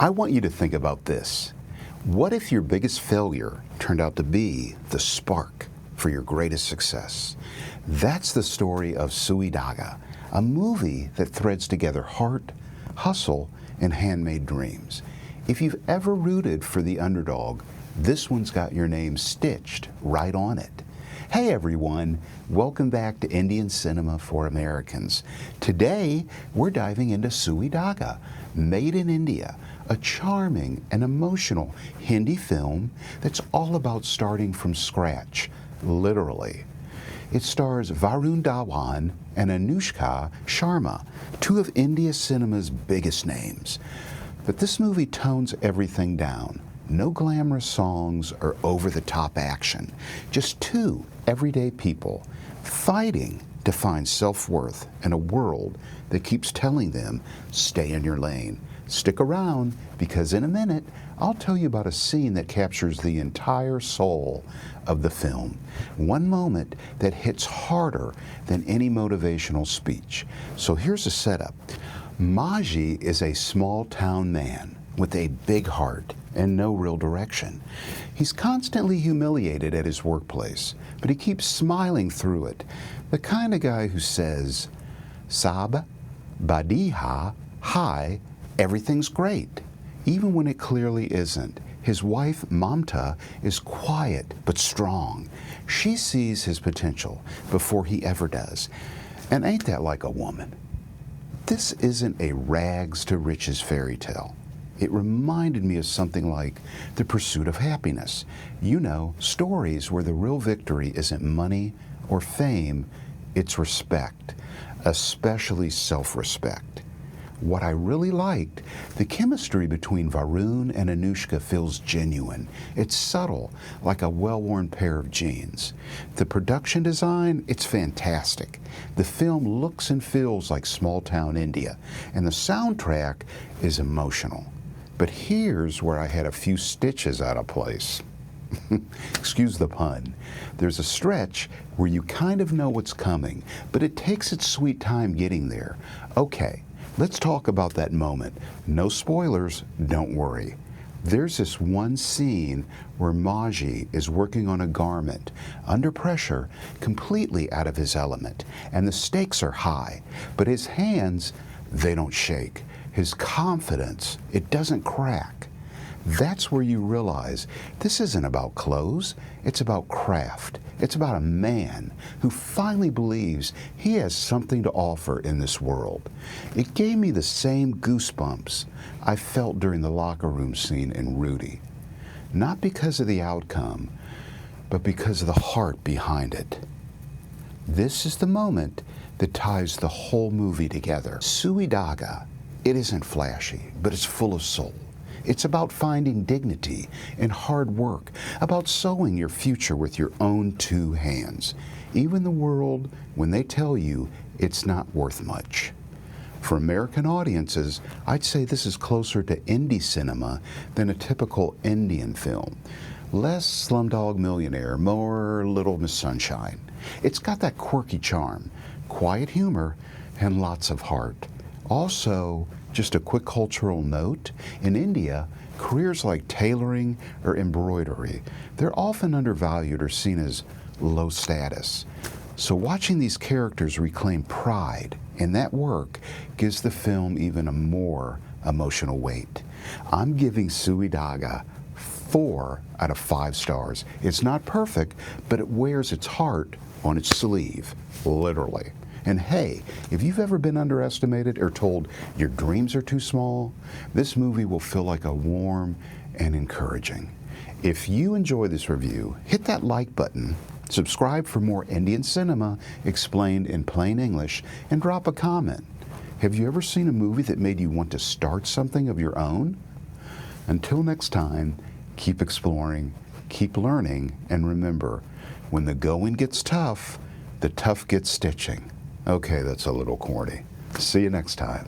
I want you to think about this. What if your biggest failure turned out to be the spark for your greatest success? That's the story of Sui Dhaaga, a movie that threads together heart, hustle, and handmade dreams. If you've ever rooted for the underdog, this one's got your name stitched right on it. Hey everyone, welcome back to Indian Cinema for Americans. Today, we're diving into Sui Dhaaga, Made in India, a charming and emotional Hindi film that's all about starting from scratch, literally. It stars Varun, Dhawan and Anushka Sharma, two of India cinema's biggest names. But this movie tones everything down. No glamorous songs or over-the-top action. Just two everyday people fighting to find self-worth in a world that keeps telling them, stay in your lane. Stick around, because in a minute, I'll tell you about a scene that captures the entire soul of the film. One moment that hits harder than any motivational speech. So here's the setup. Mauji is a small-town man with a big heart and no real direction. He's constantly humiliated at his workplace, but he keeps smiling through it. The kind of guy who says, Sab, Badiha, hi, everything's great, even when it clearly isn't. His wife, Mamta, is quiet but strong. She sees his potential before he ever does. And ain't that like a woman? This isn't a rags to riches fairy tale. It reminded me of something like The Pursuit of Happyness. You know, stories where the real victory isn't money or fame, it's respect, especially self-respect. What I really liked, the chemistry between Varun and Anushka feels genuine. It's subtle, like a well-worn pair of jeans. The production design, it's fantastic. The film looks and feels like small-town India, and the soundtrack is emotional. But here's where I had a few stitches out of place. Excuse the pun. There's a stretch where you kind of know what's coming, but it takes its sweet time getting there. Okay. Let's talk about that moment. No spoilers, don't worry. There's this one scene where Mauji is working on a garment, under pressure, completely out of his element, and the stakes are high, but his hands, they don't shake. His confidence, it doesn't crack. That's where you realize this isn't about clothes, it's about craft. It's about a man who finally believes he has something to offer in this world. It gave me the same goosebumps I felt during the locker room scene in Rudy. Not because of the outcome, but because of the heart behind it. This is the moment that ties the whole movie together. Sui Dhaaga, it isn't flashy, but it's full of soul. It's about finding dignity and hard work, about sewing your future with your own two hands, even the world when they tell you it's not worth much. For American audiences, I'd say this is closer to indie cinema than a typical Indian film. Less Slumdog Millionaire, more Little Miss Sunshine. It's got that quirky charm, quiet humor, and lots of heart. Also, just a quick cultural note, in India, careers like tailoring or embroidery, they're often undervalued or seen as low status. So watching these characters reclaim pride in that work gives the film even a more emotional weight. I'm giving Sui Dhaaga 4 out of 5 stars. It's not perfect, but it wears its heart on its sleeve, literally. And hey, if you've ever been underestimated or told your dreams are too small, this movie will feel like a warm and encouraging. If you enjoy this review, hit that like button, subscribe for more Indian cinema explained in plain English, and drop a comment. Have you ever seen a movie that made you want to start something of your own? Until next time, keep exploring, keep learning, and remember, when the going gets tough, the tough gets stitching. Okay, that's a little corny. See you next time.